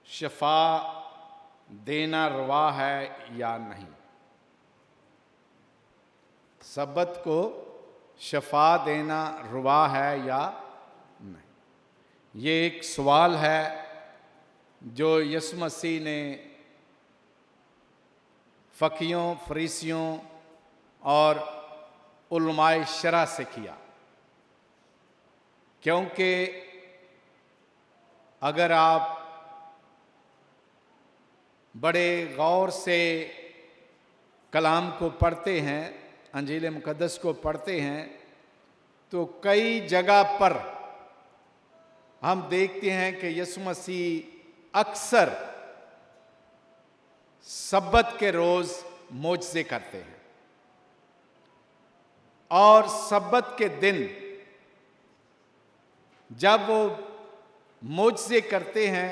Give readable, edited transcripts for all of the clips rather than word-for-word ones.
शफा देना रवा है या नहीं। सब्बत को शफा देना रवा है या नहीं, ये एक सवाल है जो यीशु मसीह ने फ़कीयों, फरीसियों और उलमाए शरा से किया। क्योंकि अगर आप बड़े गौर से कलाम को पढ़ते हैं, अंजील मुक़द्दस को पढ़ते हैं, तो कई जगह पर हम देखते हैं कि यीशु मसीह अक्सर सब्बत के रोज़ मोजज़े करते हैं और सब्बत के दिन जब वो मोजज़े करते हैं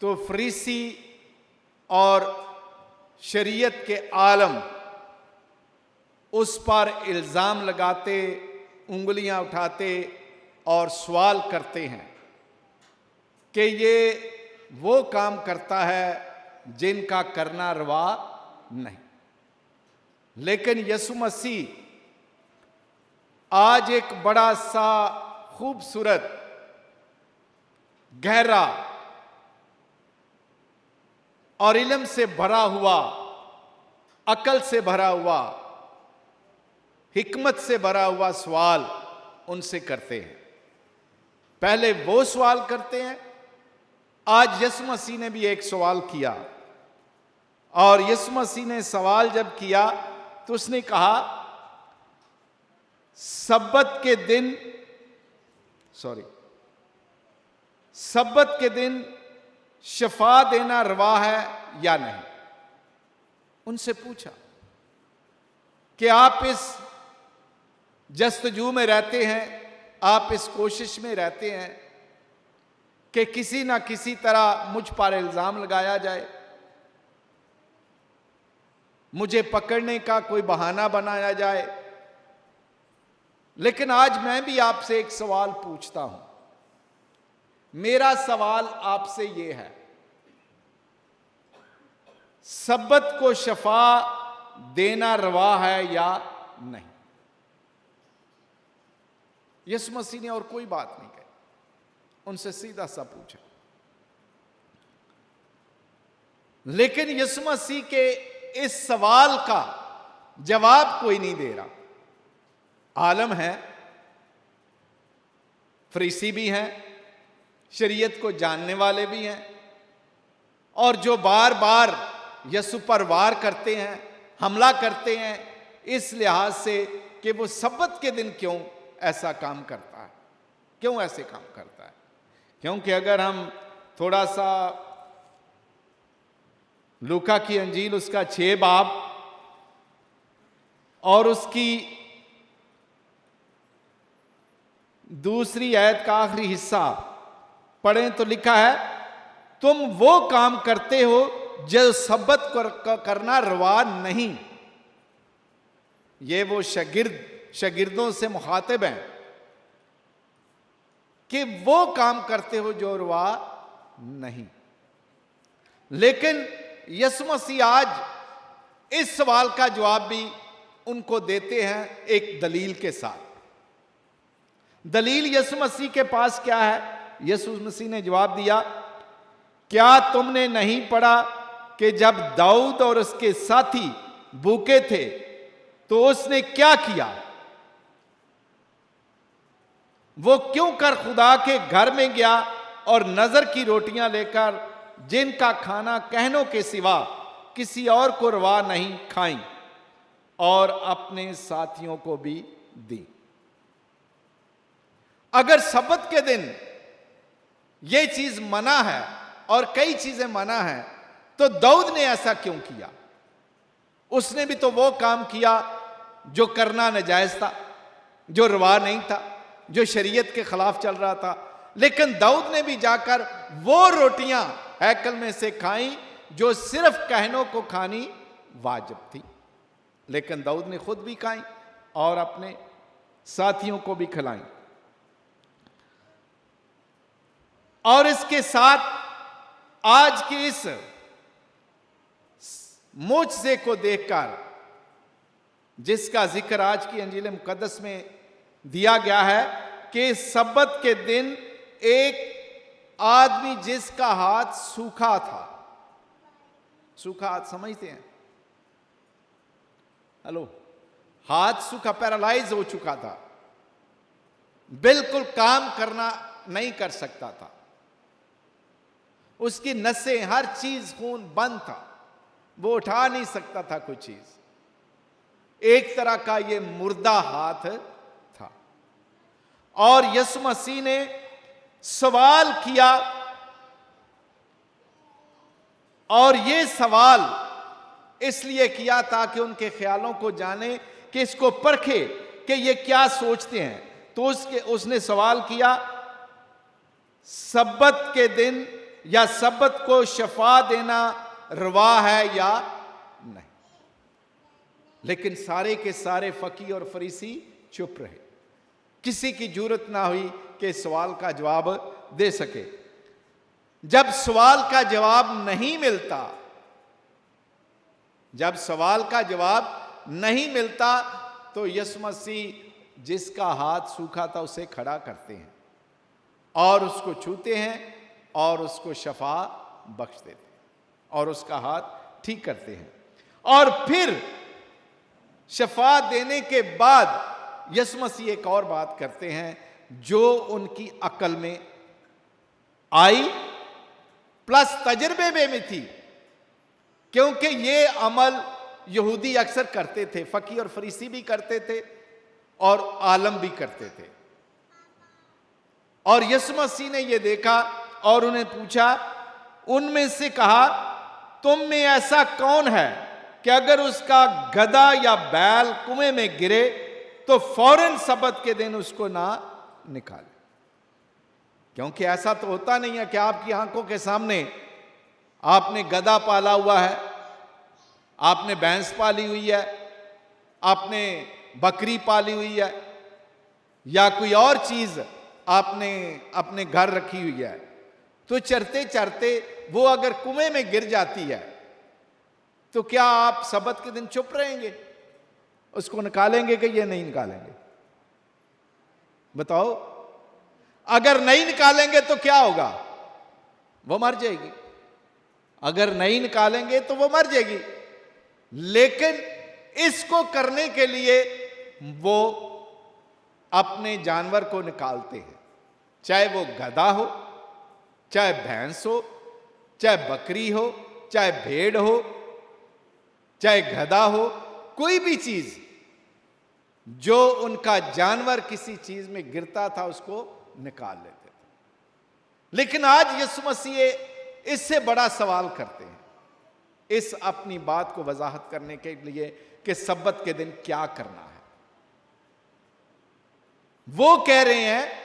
तो फरीसी और शरीयत के आलम उस पर इल्ज़ाम लगाते, उंगलियां उठाते और सवाल करते हैं कि ये वो काम करता है जिनका करना रवा नहीं। लेकिन यीशु मसीह आज एक बड़ा सा खूबसूरत, गहरा और इल्म से भरा हुआ, अकल से भरा हुआ, हिकमत से भरा हुआ सवाल उनसे करते हैं। पहले वो सवाल करते हैं, आज यीशु मसीह ने भी एक सवाल किया। और यीशु मसीह ने सवाल जब किया तो उसने कहा सब्बत के दिन शफा देना रवा है या नहीं। उनसे पूछा कि आप इस जस्तजू में रहते हैं, आप इस कोशिश में रहते हैं कि किसी ना किसी तरह मुझ पर इल्ज़ाम लगाया जाए, मुझे पकड़ने का कोई बहाना बनाया जाए। लेकिन आज मैं भी आपसे एक सवाल पूछता हूं। मेरा सवाल आपसे यह है, सब्बत को शफा देना रवा है या नहीं। यीशु मसीह ने और कोई बात नहीं कही, उनसे सीधा सा पूछा। लेकिन यीशु मसीह के इस सवाल का जवाब कोई नहीं दे रहा। आलम है, फरीसी भी हैं, शरीयत को जानने वाले भी हैं, और जो बार बार यीशु पर वार करते हैं, हमला करते हैं, इस लिहाज से कि वो सब्बत के दिन क्यों ऐसा काम करता है, क्यों ऐसे काम करता है। क्योंकि अगर हम थोड़ा सा लूका की अंजील उसका 6 बाब और उसकी दूसरी आयत का आखिरी हिस्सा पढ़ें तो लिखा है, तुम वो काम करते हो जो सब्बत करना रवा नहीं। ये वो शागिर्दों से मुखातिब हैं कि वो काम करते हो जो रवा नहीं। लेकिन यीशु मसीह आज इस सवाल का जवाब भी उनको देते हैं एक दलील के साथ। दलील यीशु मसीह के पास क्या है? यीशु मसीह ने जवाब दिया, क्या तुमने नहीं पढ़ा कि जब दाऊद और उसके साथी भूखे थे तो उसने क्या किया? वो क्यों कर खुदा के घर में गया और नजर की रोटियां लेकर, जिनका खाना कहनों के सिवा किसी और को रवा नहीं, खाई और अपने साथियों को भी दी। अगर सब्बत के दिन यह चीज मना है और कई चीजें मना है, तो दाऊद ने ऐसा क्यों किया? उसने भी तो वो काम किया जो करना नाजायज था, जो रवा नहीं था, जो शरीयत के खिलाफ चल रहा था। लेकिन दाऊद ने भी जाकर वो रोटियां हैकल में से खाई जो सिर्फ कहनों को खानी वाजिब थी। लेकिन दाऊद ने खुद भी खाई और अपने साथियों को भी खिलाई। और इसके साथ आज की इस मुझसे को देखकर, जिसका जिक्र आज की अंजील मुकद्दस में दिया गया है कि सब्बत के दिन एक आदमी जिसका हाथ सूखा था, सूखा हाथ समझते हैं? हेलो, हाथ सूखा, पैरालाइज हो चुका था, बिल्कुल काम करना नहीं कर सकता था, उसकी नसें, हर चीज, खून बंद था, वो उठा नहीं सकता था कोई चीज। एक तरह का ये मुर्दा हाथ था। और यीशु मसीह ने सवाल किया, और ये सवाल इसलिए किया ताकि उनके ख्यालों को जाने, कि इसको परखे कि ये क्या सोचते हैं। तो उसने सवाल किया, सब्बत के दिन या सब्बत को शफा देना रवा है या नहीं? लेकिन सारे के सारे फकीह और फरीसी चुप रहे, किसी की जरूरत ना हुई कि सवाल का जवाब दे सके। जब सवाल का जवाब नहीं मिलता, जब सवाल का जवाब नहीं मिलता, तो यीशु मसीह जिसका हाथ सूखा था उसे खड़ा करते हैं और उसको छूते हैं और उसको शफा बख्श देते हैं और उसका हाथ ठीक करते हैं। और फिर शफा देने के बाद यीशु मसीह एक और बात करते हैं जो उनकी अकल में आई प्लस तजर्बे में थी, क्योंकि ये अमल यहूदी अक्सर करते थे, फकीह और फरीसी भी करते थे और आलम भी करते थे। और यीशु मसीह ने यह देखा और उन्हें पूछा, उनमें से कहा, तुम में ऐसा कौन है कि अगर उसका गधा या बैल कुएं में गिरे तो फौरन सब्बत के दिन उसको ना निकाले? क्योंकि ऐसा तो होता नहीं है कि आपकी आंखों के सामने आपने गधा पाला हुआ है, आपने भैंस पाली हुई है, आपने बकरी पाली हुई है, या कोई और चीज आपने अपने घर रखी हुई है, तो चरते चरते वो अगर कुएं में गिर जाती है तो क्या आप सब्बत के दिन चुप रहेंगे? उसको निकालेंगे कि ये नहीं निकालेंगे? बताओ। अगर नहीं निकालेंगे तो क्या होगा? वो मर जाएगी। अगर नहीं निकालेंगे तो वो मर जाएगी। लेकिन इसको करने के लिए वो अपने जानवर को निकालते हैं, चाहे वो गधा हो, चाहे भैंस हो, चाहे बकरी हो, चाहे भेड़ हो, चाहे गधा हो, कोई भी चीज जो उनका जानवर किसी चीज में गिरता था उसको निकाल लेते थे। लेकिन आज यीशु मसीह इससे बड़ा सवाल करते हैं, इस अपनी बात को वजाहत करने के लिए कि सब्बत के दिन क्या करना है। वो कह रहे हैं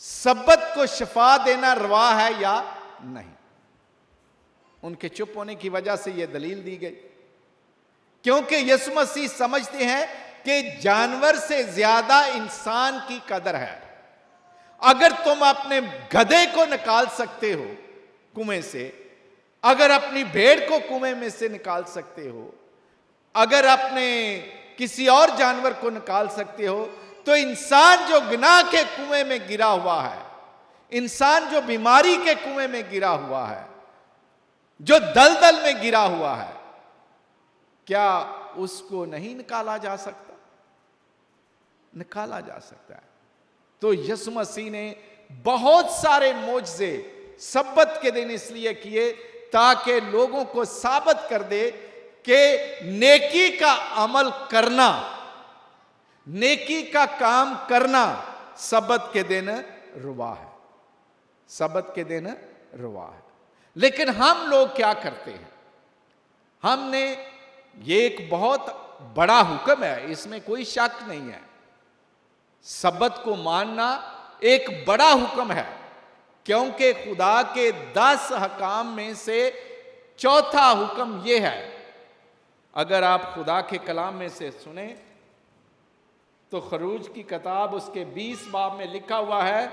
सब्बत को शफा देना रवा है या नहीं। उनके चुप होने की वजह से यह दलील दी गई, क्योंकि यीशु मसीह समझते हैं कि जानवर से ज्यादा इंसान की कदर है। अगर तुम अपने गधे को निकाल सकते हो कुएं से, अगर अपनी भेड़ को कुएं में से निकाल सकते हो, अगर अपने किसी और जानवर को निकाल सकते हो, तो इंसान जो गुनाह के कुएं में गिरा हुआ है, इंसान जो बीमारी के कुएं में गिरा हुआ है, जो दलदल में गिरा हुआ है, क्या उसको नहीं निकाला जा सकता? निकाला जा सकता है। तो यीशु मसीह ने बहुत सारे मोजज़े सब्बत के दिन इसलिए किए ताकि लोगों को साबित कर दे कि नेकी का अमल करना, नेकी का काम करना सब्बत के दिन रुवा है, सब्बत के दिन रुवा है। लेकिन हम लोग क्या करते हैं? हमने, ये एक बहुत बड़ा हुक्म है, इसमें कोई शक नहीं है, सब्बत को मानना एक बड़ा हुक्म है, क्योंकि खुदा के 10 हकाम में से चौथा हुक्म यह है। अगर आप खुदा के कलाम में से सुने तो खरूज की किताब उसके 20 बाब में लिखा हुआ है,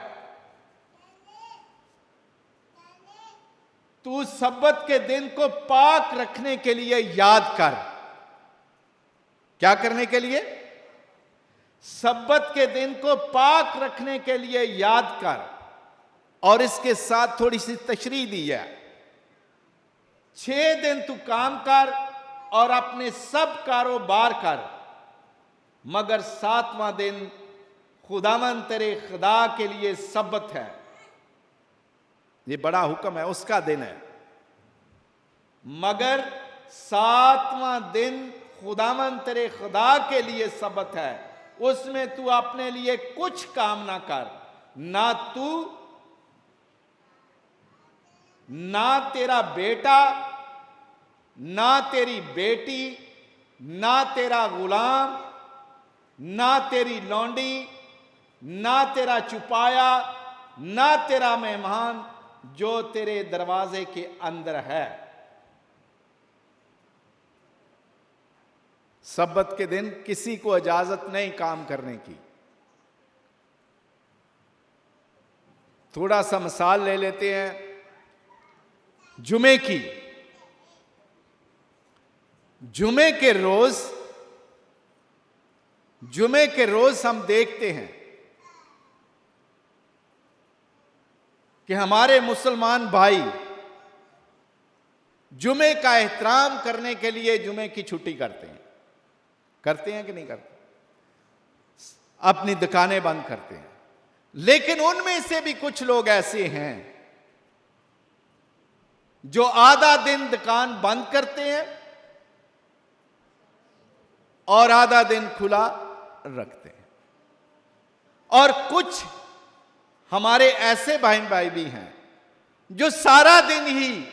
तू सब्बत के दिन को पाक रखने के लिए याद कर। क्या करने के लिए? सब्बत के दिन को पाक रखने के लिए याद कर। और इसके साथ थोड़ी सी तशरीह दी है, 6 दिन तू काम कर और अपने सब कारोबार कर, मगर 7वां दिन खुदावन तेरे खुदा के लिए सब्बत है। ये बड़ा हुक्म है, उसका दिन है। मगर 7वां दिन खुदावन तेरे खुदा के लिए सब्बत है, उसमें तू अपने लिए कुछ काम ना कर, ना तू, ना तेरा बेटा, ना तेरी बेटी, ना तेरा गुलाम, ना तेरी लौंडी, ना तेरा चुपाया, ना तेरा मेहमान जो तेरे दरवाजे के अंदर है। सब्बत के दिन किसी को इजाजत नहीं काम करने की। थोड़ा सा मिसाल ले लेते हैं जुमे की। जुमे के रोज हम देखते हैं कि हमारे मुसलमान भाई जुमे का एहतराम करने के लिए जुमे की छुट्टी करते हैं कि नहीं करते? अपनी दुकानें बंद करते हैं। लेकिन उनमें से भी कुछ लोग ऐसे हैं जो आधा दिन दुकान बंद करते हैं और आधा दिन खुला रखते हैं। और कुछ हमारे ऐसे बहन भाई भी हैं जो सारा दिन ही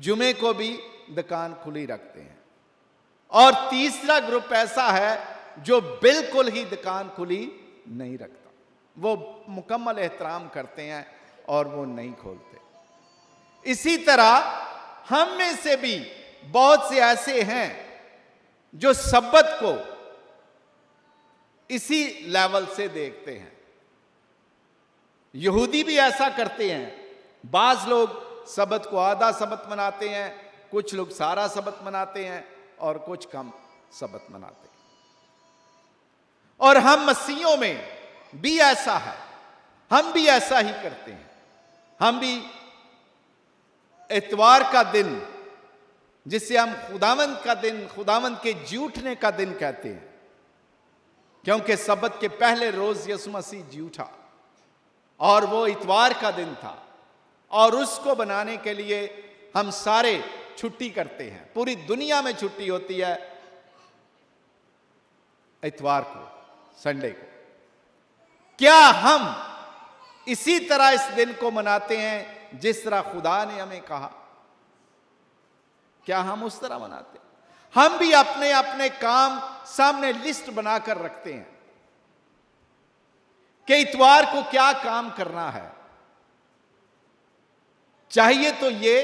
जुमे को भी दुकान खुली रखते हैं। और तीसरा ग्रुप ऐसा है जो बिल्कुल ही दुकान खुली नहीं रखता, वो मुकम्मल एहतराम करते हैं और वो नहीं खोलते। इसी तरह हम में से भी बहुत से ऐसे हैं जो सब्बत को इसी लेवल से देखते हैं। यहूदी भी ऐसा करते हैं। बाज लोग सब्बत को आधा सब्बत मनाते हैं, कुछ लोग सारा सब्बत मनाते हैं और कुछ कम सब्बत मनाते हैं। और हम मसीहों में भी ऐसा है, हम भी ऐसा ही करते हैं। हम भी इतवार का दिन, जिसे हम खुदावंद का दिन, खुदावंद के जी उठने का दिन कहते हैं, क्योंकि सब्बत के पहले रोज यीशु मसीह जी उठा और वो इतवार का दिन था। और उसको बनाने के लिए हम सारे छुट्टी करते हैं। पूरी दुनिया में छुट्टी होती है इतवार को, संडे को। क्या हम इसी तरह इस दिन को मनाते हैं जिस तरह खुदा ने हमें कहा? क्या हम उस तरह मनाते हैं? हम भी अपने अपने काम सामने लिस्ट बनाकर रखते हैं कि इतवार को क्या काम करना है। चाहिए तो ये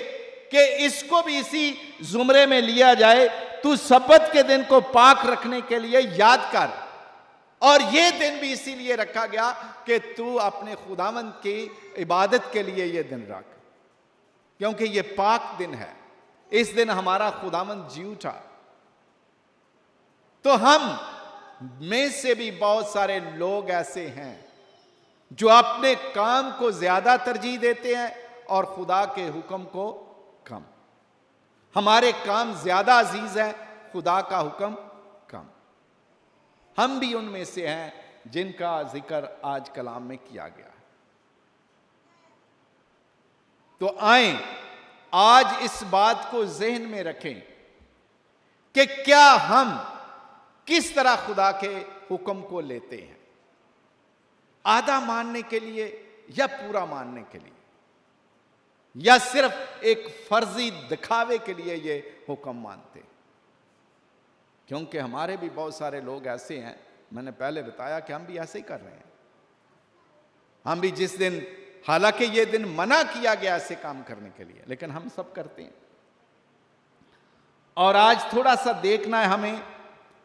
कि इसको भी इसी जुमरे में लिया जाए, तू सब्बत के दिन को पाक रखने के लिए याद कर। और यह दिन भी इसीलिए रखा गया कि तू अपने खुदावंद की इबादत के लिए यह दिन रख, क्योंकि यह पाक दिन है। इस दिन हमारा खुदावंद जी उठा। तो हम में से भी बहुत सारे लोग ऐसे हैं जो अपने काम को ज्यादा तरजीह देते हैं और खुदा के हुक्म को कम। हमारे काम ज्यादा अजीज है, खुदा का हुक्म कम। हम भी उनमें से हैं जिनका जिक्र आज कलाम में किया गया है। तो आए आज इस बात को जहन में रखें कि क्या हम किस तरह खुदा के हुक्म को लेते हैं, आधा मानने के लिए या पूरा मानने के लिए, या सिर्फ एक फर्जी दिखावे के लिए ये हुक्म मानते हैं। क्योंकि हमारे भी बहुत सारे लोग ऐसे हैं, मैंने पहले बताया कि हम भी ऐसे ही कर रहे हैं। हम भी जिस दिन, हालांकि ये दिन मना किया गया ऐसे काम करने के लिए, लेकिन हम सब करते हैं। और आज थोड़ा सा देखना है हमें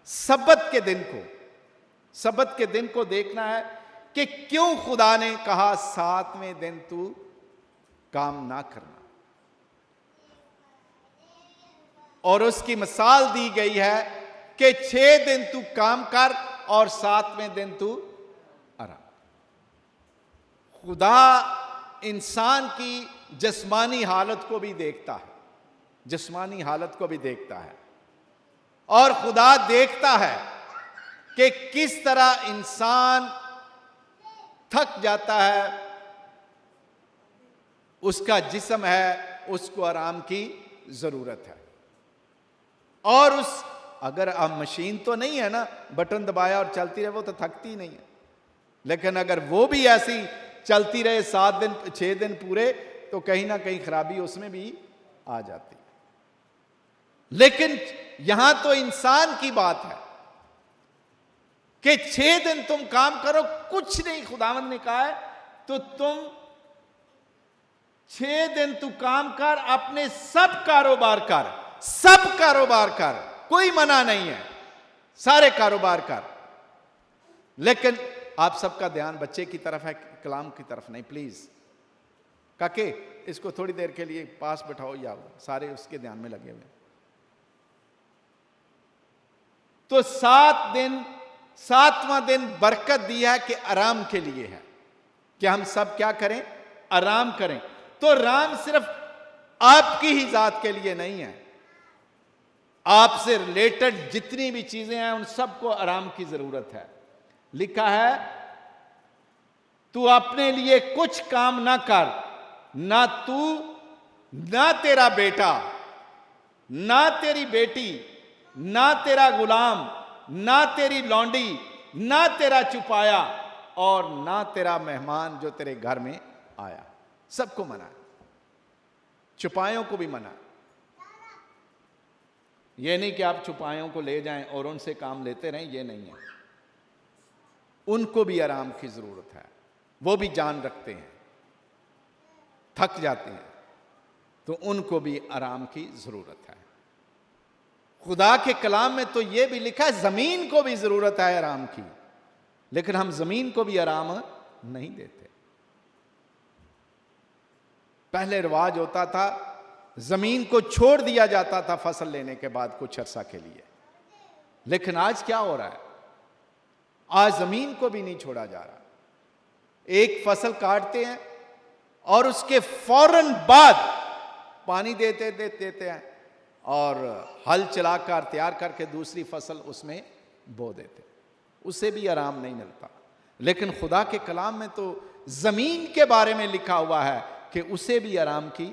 सब्बत के दिन को, सब्बत के दिन को देखना है कि क्यों खुदा ने कहा 7वें दिन तू काम ना करना। और उसकी मिसाल दी गई है कि 6 दिन तू काम कर और 7वें दिन तू आराम। खुदा इंसान की जिस्मानी हालत को भी देखता है, जिस्मानी हालत को भी देखता है, और खुदा देखता है कि किस तरह इंसान थक जाता है, उसका जिस्म है, उसको आराम की जरूरत है। और उस अगर अब मशीन तो नहीं है ना, बटन दबाया और चलती रहे, वो तो थकती नहीं है। लेकिन अगर वो भी ऐसी चलती रहे 7 दिन 6 दिन पूरे, तो कहीं ना कहीं खराबी उसमें भी आ जाती है। लेकिन यहां तो इंसान की बात है कि 6 दिन तुम काम करो, कुछ नहीं खुदावंद ने कहा है, तो तुम 6 दिन तू काम कर, अपने सब कारोबार कर, सब कारोबार कर, कोई मना नहीं है, सारे कारोबार कर। लेकिन आप सबका ध्यान बच्चे की तरफ है, कलाम की तरफ नहीं। प्लीज काके इसको थोड़ी देर के लिए पास बैठाओ, या सारे उसके ध्यान में लगे हुए। तो 7 दिन, 7वां दिन बरकत दिया है कि आराम के लिए है, कि हम सब क्या करें, आराम करें। तो आराम सिर्फ आपकी ही जात के लिए नहीं है, आपसे रिलेटेड जितनी भी चीजें हैं उन सबको आराम की जरूरत है। लिखा है, तू अपने लिए कुछ काम ना कर, ना तू, ना तेरा बेटा, ना तेरी बेटी, ना तेरा गुलाम, ना तेरी लौंडी, ना तेरा चुपाया, और ना तेरा मेहमान जो तेरे घर में आया। सबको मना है, चुपायों को भी मना है। यह नहीं कि आप चुपायों को ले जाएं और उनसे काम लेते रहें, यह नहीं है। उनको भी आराम की जरूरत है, वो भी जान रखते हैं, थक जाते हैं, तो उनको भी आराम की जरूरत है। खुदा के कलाम में तो यह भी लिखा है जमीन को भी जरूरत है आराम की, लेकिन हम जमीन को भी आराम नहीं देते। पहले रिवाज होता था, जमीन को छोड़ दिया जाता था फसल लेने के बाद कुछ अरसा के लिए, लेकिन आज क्या हो रहा है, आज जमीन को भी नहीं छोड़ा जा रहा। एक फसल काटते हैं और उसके फौरन बाद पानी देते हैं और हल चलाकर तैयार करके दूसरी फसल उसमें बो देते, उसे भी आराम नहीं मिलता। लेकिन खुदा के कलाम में तो जमीन के बारे में लिखा हुआ है कि उसे भी आराम की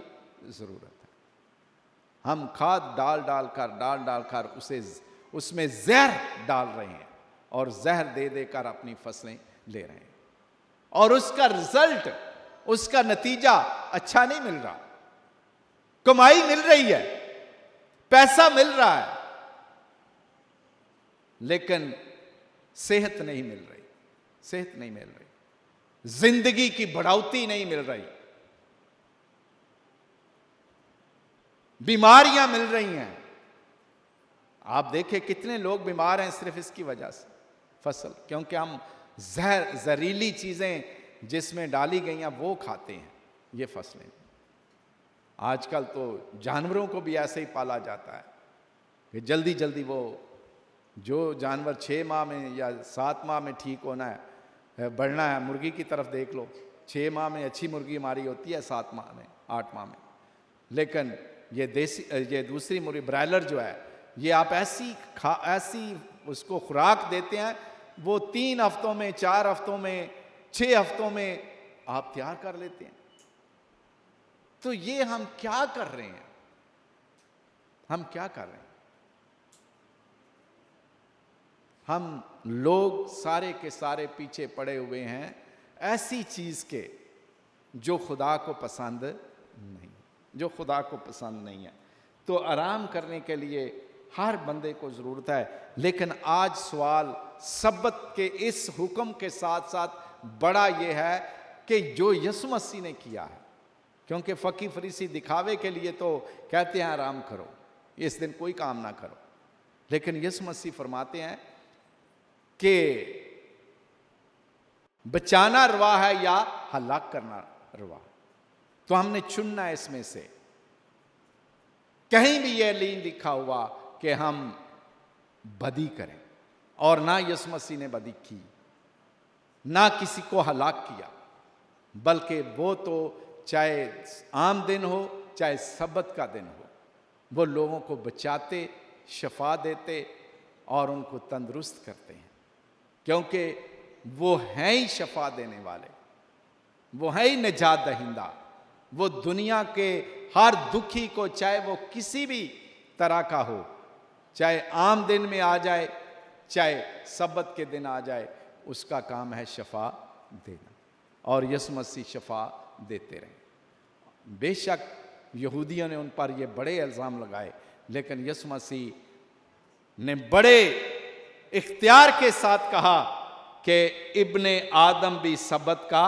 जरूरत है। हम खाद डाल डालकर उसे, उसमें जहर डाल रहे हैं और जहर दे देकर अपनी फसलें ले रहे हैं, और उसका रिजल्ट, उसका नतीजा अच्छा नहीं मिल रहा। कमाई मिल रही है, पैसा मिल रहा है, लेकिन सेहत नहीं मिल रही, सेहत नहीं मिल रही, जिंदगी की बढ़ोतरी नहीं मिल रही, बीमारियां मिल रही हैं। आप देखें कितने लोग बीमार हैं सिर्फ इसकी वजह से, फसल, क्योंकि हम जहरीली चीजें जिसमें डाली गई हैं वो खाते हैं, ये फसलें। आजकल तो जानवरों को भी ऐसे ही पाला जाता है कि जल्दी जल्दी वो, जो जानवर 6 माह में या 7 माह में ठीक होना है, बढ़ना है, मुर्गी की तरफ देख लो, 6 माह में अच्छी मुर्गी हमारी होती है, 7 माह में, 8 माह में। लेकिन ये दूसरी मुर्गी ब्रायलर जो है, ये आप ऐसी उसको खुराक देते हैं, वो 3 हफ्तों में, 4 हफ्तों में, 6 हफ्तों में आप तैयार कर लेते हैं। तो ये हम क्या कर रहे हैं, हम क्या कर रहे हैं? हम लोग सारे के सारे पीछे पड़े हुए हैं ऐसी चीज के जो खुदा को पसंद नहीं, जो खुदा को पसंद नहीं है। तो आराम करने के लिए हर बंदे को जरूरत है। लेकिन आज सवाल सब्बत के इस हुक्म के साथ साथ बड़ा यह है कि जो यीशु मसीह ने किया है, क्योंकि फकी फरीसी दिखावे के लिए तो कहते हैं आराम करो, इस दिन कोई काम ना करो, लेकिन यीशु मसीह फरमाते हैं कि बचाना रवा है या हलाक करना रवा। तो हमने चुनना है इसमें से। कहीं भी यह नहीं लिखा हुआ कि हम बदी करें, और ना यीशु मसीह ने बदी की, ना किसी को हलाक किया, बल्कि वो तो चाहे आम दिन हो चाहे सब्बत का दिन हो, वो लोगों को बचाते, शफा देते और उनको तंदुरुस्त करते हैं, क्योंकि वो हैं ही शफा देने वाले, वो है ही निजात दहिंदा। वो दुनिया के हर दुखी को, चाहे वो किसी भी तरह का हो, चाहे आम दिन में आ जाए चाहे सब्बत के दिन आ जाए, उसका काम है शफा देना, और यीशु मसीह शफा देते रहे। बेशक यहूदियों ने उन पर ये बड़े इल्ज़ाम लगाए, लेकिन यीशु मसीह ने बड़े इख्तियार के साथ कहा कि इब्ने आदम भी सब्बत का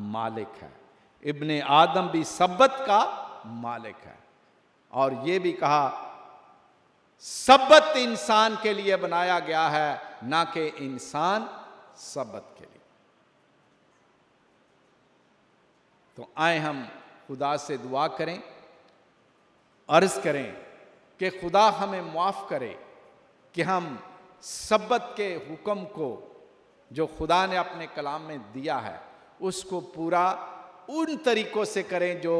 मालिक है, इब्ने आदम भी सब्बत का मालिक है। और ये भी कहा सब्बत इंसान के लिए बनाया गया है, ना कि इंसान सब्बत के लिए। तो आए हम खुदा से दुआ करें, अर्ज करें कि खुदा हमें माफ करे कि हम सब्बत के हुक्म को जो खुदा ने अपने कलाम में दिया है उसको पूरा उन तरीकों से करें जो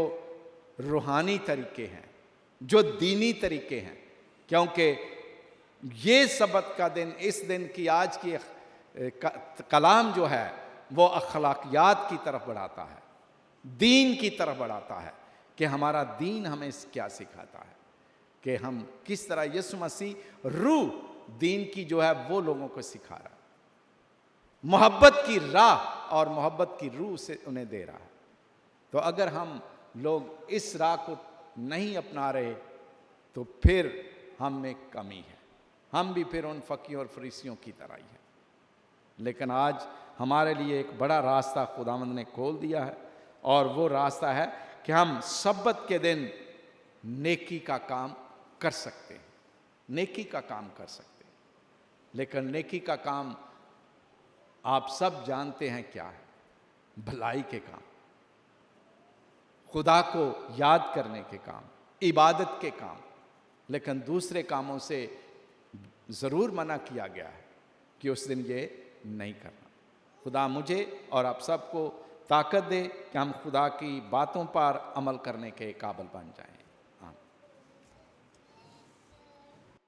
रूहानी तरीके हैं, जो दीनी तरीके हैं, क्योंकि ये सब्बत का दिन, इस दिन की आज की कलाम जो है वो अखलाकियात की तरफ बढ़ाता है, दीन की तरफ बढ़ाता है, कि हमारा दीन हमें क्या सिखाता है, कि हम किस तरह यीशु मसीह रूह दीन की जो है वो लोगों को सिखा रहा है, मोहब्बत की राह और मोहब्बत की रूह से उन्हें दे रहा है। तो अगर हम लोग इस राह को नहीं अपना रहे तो फिर हम में कमी है, हम भी फिर उन फकीर और फरीसियों की तरह ही है। लेकिन आज हमारे लिए एक बड़ा रास्ता खुदावंद ने खोल दिया है, और वो रास्ता है कि हम सब्बत के दिन नेकी का काम कर सकते हैं, नेकी का काम कर सकते हैं। लेकिन नेकी का काम आप सब जानते हैं क्या है, भलाई के काम, खुदा को याद करने के काम, इबादत के काम। लेकिन दूसरे कामों से ज़रूर मना किया गया है कि उस दिन ये नहीं करना। खुदा मुझे और आप सबको ताकत दे कि हम खुदा की बातों पर अमल करने के काबिल बन जाएं।